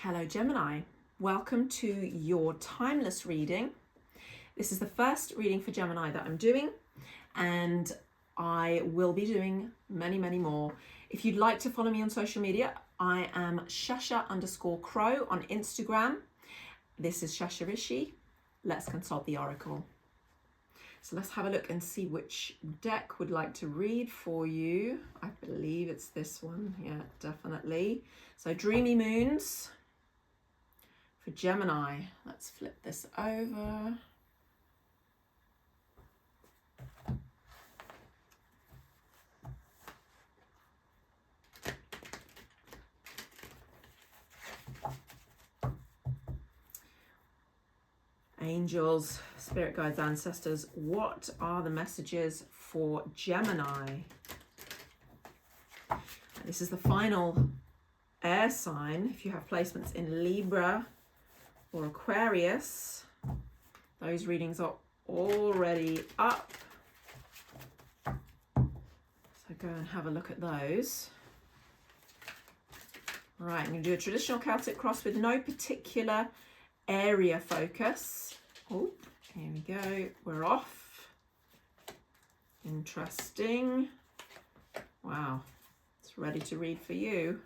Hello Gemini, welcome to your timeless reading. This is the first reading for Gemini that I'm doing, and I will be doing many more. If you'd like to follow me on social media, I am Shasha_Crow on Instagram. This is Shasha Rishi. Let's consult the oracle. So let's have a look and see which deck would like to read for you. I believe it's this one. Yeah, definitely. So Dreamy Moons for Gemini. Let's flip this over. Angels, spirit guides, ancestors, what are the messages for Gemini? This is the final air sign. If you have placements in Libra or Aquarius, those readings are already up. So go and have a look at those. All right, I'm going to do a traditional Celtic cross with no particular area focus. Oh, here we go. We're off. Interesting. Wow, it's ready to read for you.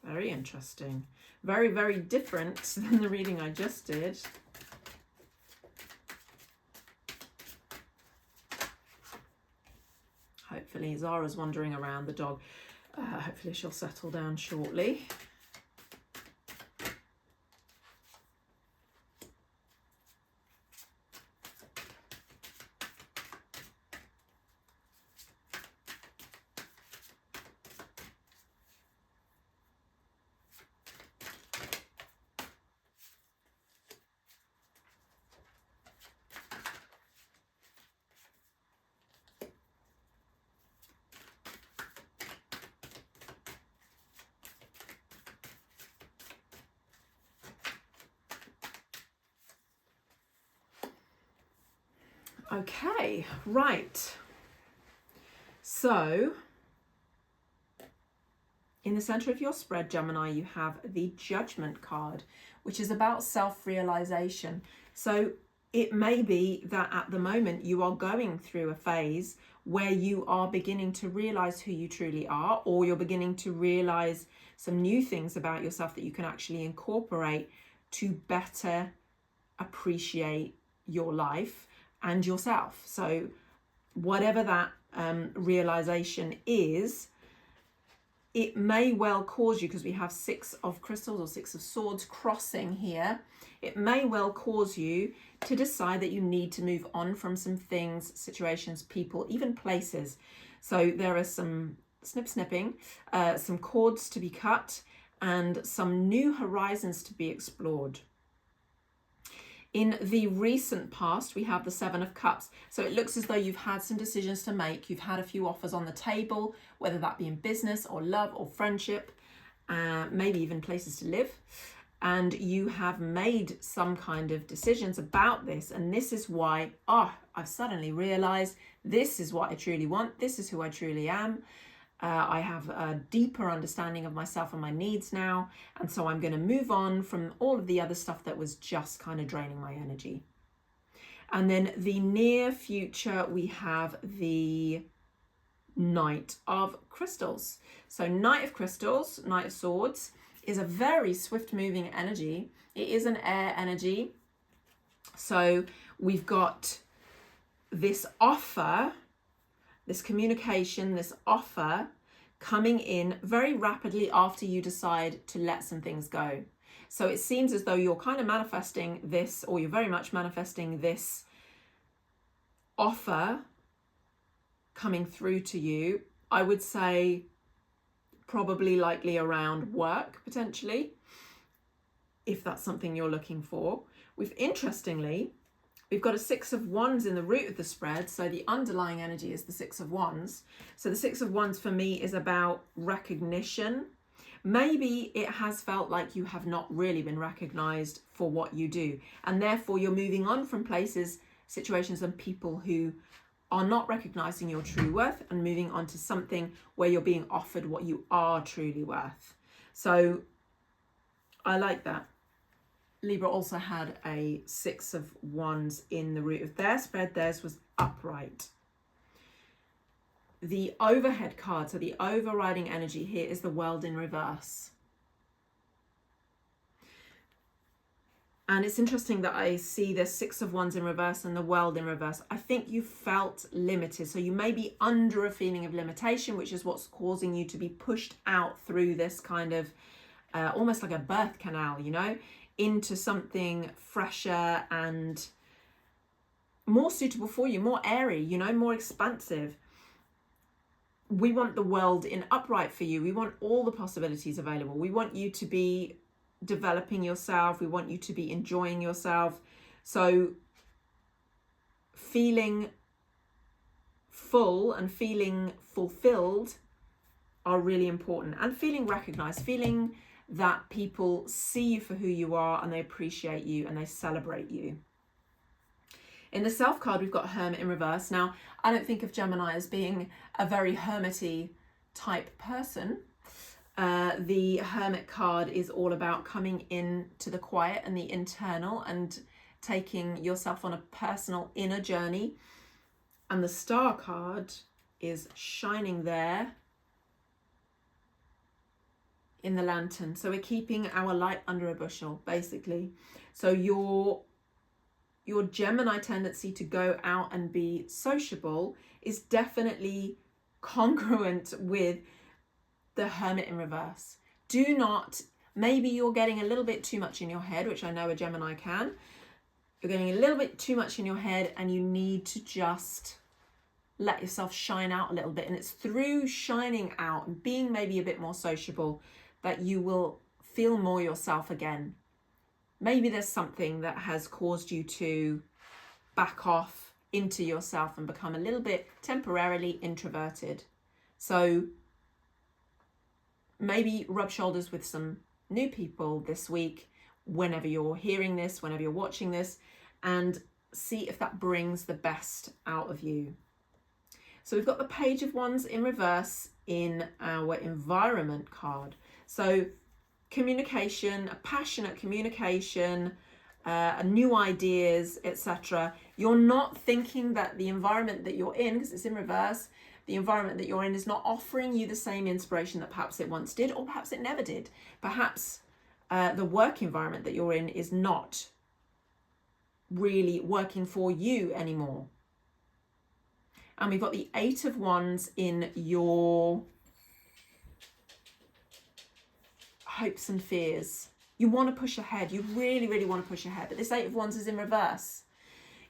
Very interesting. Very different than the reading I just did. Hopefully Zara's wandering around, the dog. Hopefully she'll settle down shortly. Okay, right. So, in the center of your spread, Gemini, you have the Judgment card, which is about self-realization. So it may be that at the moment you are going through a phase where you are beginning to realize who you truly are, or you're beginning to realize some new things about yourself that you can actually incorporate to better appreciate your life and yourself. So whatever that realization is, it may well cause you, because we have 6 of crystals or 6 of swords crossing here, it may well cause you to decide that you need to move on from some things, situations, people, even places. So there are some snipping, some cords to be cut, and some new horizons to be explored. In the recent past, we have the 7 of Cups. So it looks as though you've had some decisions to make. You've had a few offers on the table, whether that be in business or love or friendship, maybe even places to live. And you have made some kind of decisions about this. And this is why, I've suddenly realized this is what I truly want. This is who I truly am. I have a deeper understanding of myself and my needs now, and so I'm going to move on from all of the other stuff that was just kind of draining my energy. And then the near future, we have the Knight of Crystals. So Knight of Crystals, Knight of Swords, is a very swift moving energy. It is an air energy. So we've got this offer, this communication, this offer coming in very rapidly after you decide to let some things go. So it seems as though you're kind of manifesting this, or you're very much manifesting this offer coming through to you. I would say probably likely around work, potentially, if that's something you're looking for. Interestingly, we've got a 6 of Wands in the root of the spread, so the underlying energy is the 6 of Wands. So the 6 of Wands for me is about recognition. Maybe it has felt like you have not really been recognized for what you do, and therefore you're moving on from places situations and people who are not recognizing your true worth and moving on to something where you're being offered what you are truly worth. So I like that. Libra also had a 6 of Wands in the root of their spread. Theirs was upright. The overhead card, so the overriding energy here, is the World in reverse. And it's interesting that I see the 6 of Wands in reverse and the World in reverse. I think you felt limited. So you may be under a feeling of limitation, which is what's causing you to be pushed out through this kind of almost like a birth canal, you know, into something fresher and more suitable for you, more airy, you know, more expansive. We want the world in upright for you. We want all the possibilities available. We want you to be developing yourself. We want you to be enjoying yourself. So feeling full and feeling fulfilled are really important, and feeling recognized, feeling that people see you for who you are and they appreciate you and they celebrate you. In the Self card, we've got Hermit in reverse. Now, I don't think of Gemini as being a very hermity type person. The Hermit card is all about coming in to the quiet and the internal and taking yourself on a personal inner journey. And the Star card is shining there in the lantern. So we're keeping our light under a bushel, basically. So your Gemini tendency to go out and be sociable is definitely congruent with the Hermit in reverse. Do not, maybe you're getting a little bit too much in your head, which I know a Gemini can. You're getting a little bit too much in your head and you need to just let yourself shine out a little bit. And it's through shining out and being maybe a bit more sociable that you will feel more yourself again. Maybe there's something that has caused you to back off into yourself and become a little bit temporarily introverted. So maybe rub shoulders with some new people this week, whenever you're hearing this, whenever you're watching this, and see if that brings the best out of you. So we've got the Page of Wands in reverse in our environment card. So communication, a passionate communication, new ideas, etc. You're not thinking that the environment that you're in, because it's in reverse, the environment that you're in is not offering you the same inspiration that perhaps it once did, or perhaps it never did. Perhaps the work environment that you're in is not really working for you anymore. And we've got the 8 of Wands in your hopes and fears. You want to push ahead. You really, really want to push ahead. But this 8 of Wands is in reverse.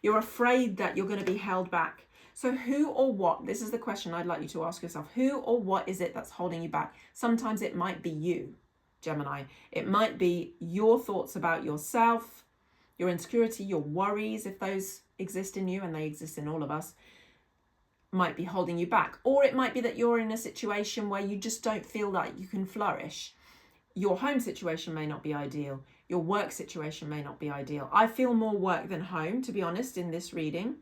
You're afraid that you're going to be held back. So who or what, this is the question I'd like you to ask yourself. Who or what is it that's holding you back? Sometimes it might be you, Gemini. It might be your thoughts about yourself, your insecurity, your worries, if those exist in you, and they exist in all of us, might be holding you back. Or it might be that you're in a situation where you just don't feel like you can flourish. Your home situation may not be ideal. Your work situation may not be ideal. I feel more work than home, to be honest, in this reading.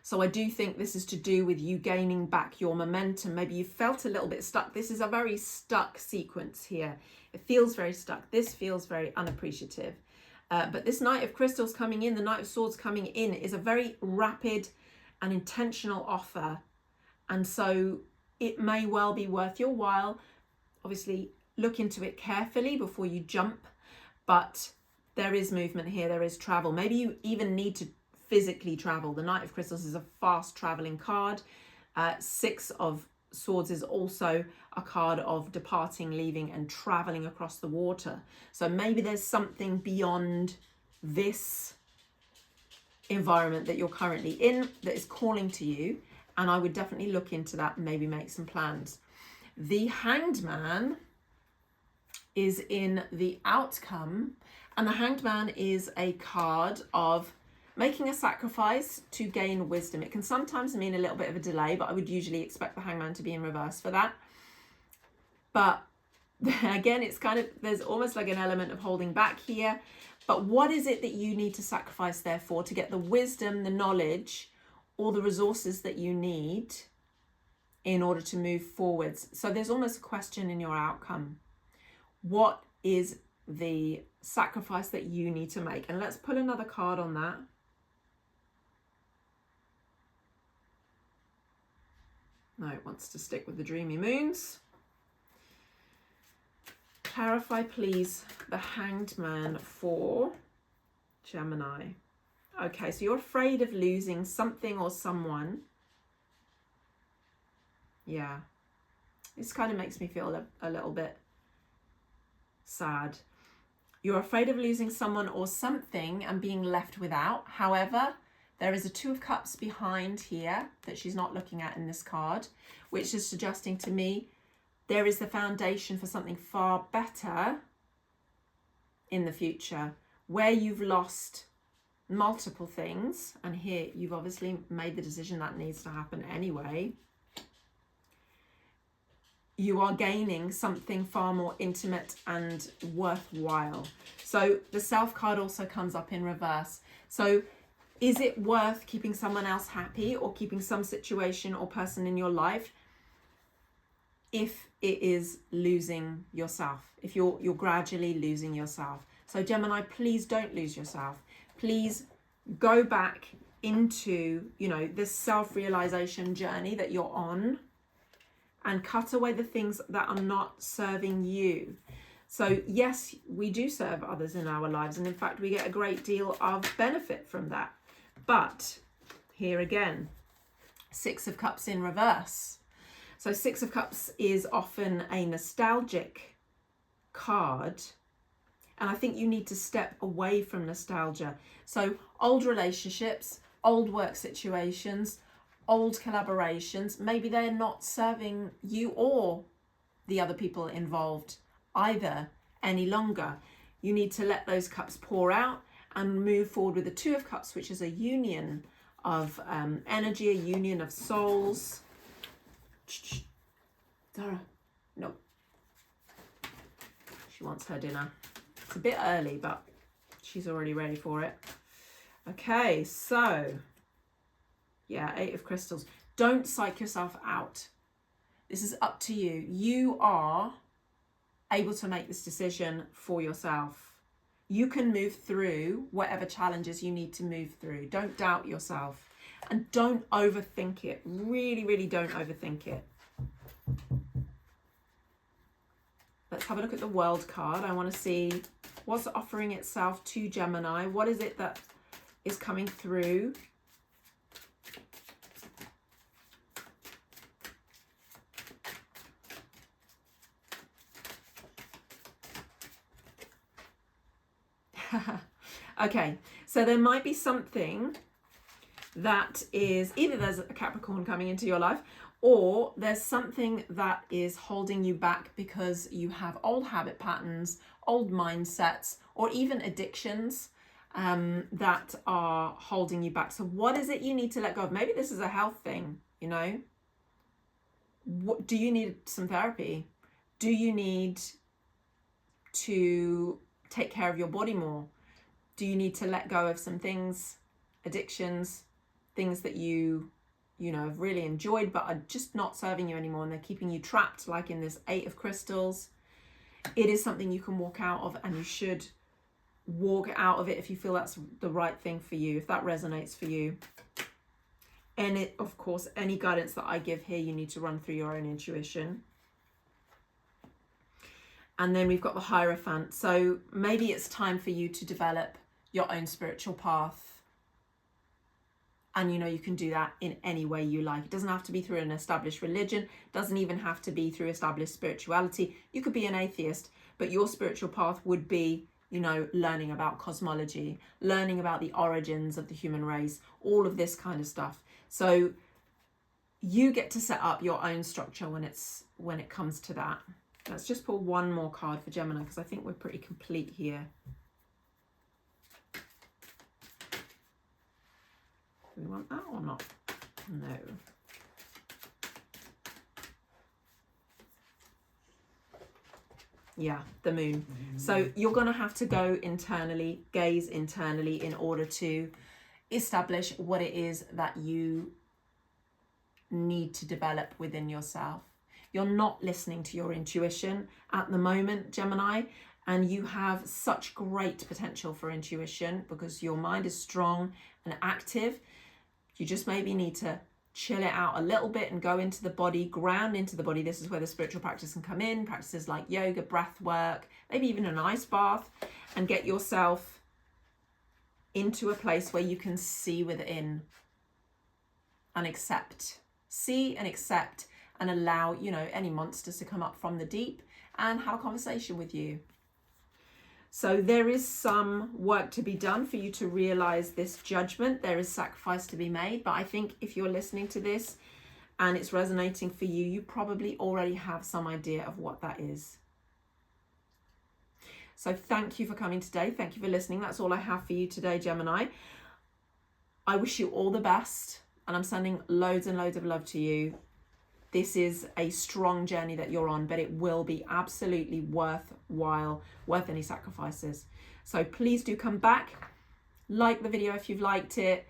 So I do think this is to do with you gaining back your momentum. Maybe you felt a little bit stuck. This is a very stuck sequence here. It feels very stuck. This feels very unappreciative. But this Knight of Crystals coming in, the Knight of Swords coming in, is a very rapid and intentional offer. And so it may well be worth your while. Obviously, look into it carefully before you jump. But there is movement here. There is travel. Maybe you even need to physically travel. The Knight of Crystals is a fast traveling card. 6 of Swords is also a card of departing, leaving and traveling across the water. So maybe there's something beyond this environment that you're currently in that is calling to you, and I would definitely look into that and maybe make some plans. The Hanged Man is in the outcome, and the Hanged Man is a card of making a sacrifice to gain wisdom. It can sometimes mean a little bit of a delay, but I would usually expect the Hangman to be in reverse for that. But again, it's kind of, there's almost like an element of holding back here, But what is it that you need to sacrifice therefore to get the wisdom, the knowledge, or the resources that you need in order to move forwards? So there's almost a question in your outcome. What is the sacrifice that you need to make? And let's pull another card on that. No, it wants to stick with the dreamy moons. Clarify, please, the Hanged Man for Gemini. Okay, so you're afraid of losing something or someone. Yeah. This kind of makes me feel a little bit sad. You're afraid of losing someone or something and being left without. However, there is a Two of Cups behind here that she's not looking at in this card, which is suggesting to me there is the foundation for something far better in the future, where you've lost multiple things. And here you've obviously made the decision that needs to happen anyway. You are gaining something far more intimate and worthwhile. So the Self card also comes up in reverse. So is it worth keeping someone else happy or keeping some situation or person in your life if it is losing yourself, if you're gradually losing yourself? So Gemini, please don't lose yourself. Please go back into, this self-realization journey that you're on and cut away the things that are not serving you. So yes, we do serve others in our lives, and in fact we get a great deal of benefit from that. But here again, Six of Cups in reverse. So Six of Cups is often a nostalgic card, and I think you need to step away from nostalgia. So old relationships, old work situations, old collaborations, maybe they're not serving you or the other people involved either any longer. You need to let those cups pour out and move forward with the Two of Cups, which is a union of energy, a union of souls. Dara, no. She wants her dinner. It's a bit early, but she's already ready for it. Okay, so yeah, Eight of Crystals. Don't psych yourself out. This is up to you. You are able to make this decision for yourself. You can move through whatever challenges you need to move through. Don't doubt yourself and don't overthink it. Really, really don't overthink it. Let's have a look at the World card. I want to see what's offering itself to Gemini. What is it that is coming through? Okay, so there might be something that is either there's a Capricorn coming into your life, or there's something that is holding you back because you have old habit patterns, old mindsets, or even addictions that are holding you back. So what is it you need to let go of? Maybe this is a health thing, What, do you need some therapy? Do you need to take care of your body more? Do you need to let go of some things, addictions, things that you have really enjoyed but are just not serving you anymore, and they're keeping you trapped, like in this Eight of Crystals? It is something you can walk out of, and you should walk out of it if you feel that's the right thing for you, if that resonates for you. And it, of course, any guidance that I give here, you need to run through your own intuition. And then we've got the Hierophant. So maybe it's time for you to develop your own spiritual path. And you can do that in any way you like. It doesn't have to be through an established religion. It doesn't even have to be through established spirituality. You could be an atheist, but your spiritual path would be, learning about cosmology, learning about the origins of the human race, all of this kind of stuff. So you get to set up your own structure when it comes to that. Let's just pull one more card for Gemini, because I think we're pretty complete here. Do we want that or not? No. Yeah, the moon. So you're going to have to go internally, gaze internally in order to establish what it is that you need to develop within yourself. You're not listening to your intuition at the moment, Gemini, and you have such great potential for intuition because your mind is strong and active. You just maybe need to chill it out a little bit and go into the body, ground into the body. This is where the spiritual practice can come in, practices like yoga, breath work, maybe even an ice bath, and get yourself into a place where you can see within and accept. See and accept and allow, you know, any monsters to come up from the deep and have a conversation with you. So there is some work to be done for you to realize this judgment. There is sacrifice to be made. But I think if you're listening to this and it's resonating for you, you probably already have some idea of what that is. So thank you for coming today. Thank you for listening. That's all I have for you today, Gemini. I wish you all the best. And I'm sending loads and loads of love to you. This is a strong journey that you're on, but it will be absolutely worthwhile, worth any sacrifices. So please do come back, like the video if you've liked it.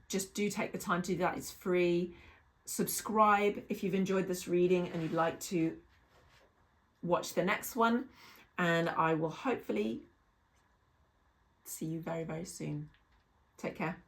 Just do take the time to do that. It's free. Subscribe if you've enjoyed this reading and you'd like to watch the next one. And I will hopefully see you very, very soon. Take care.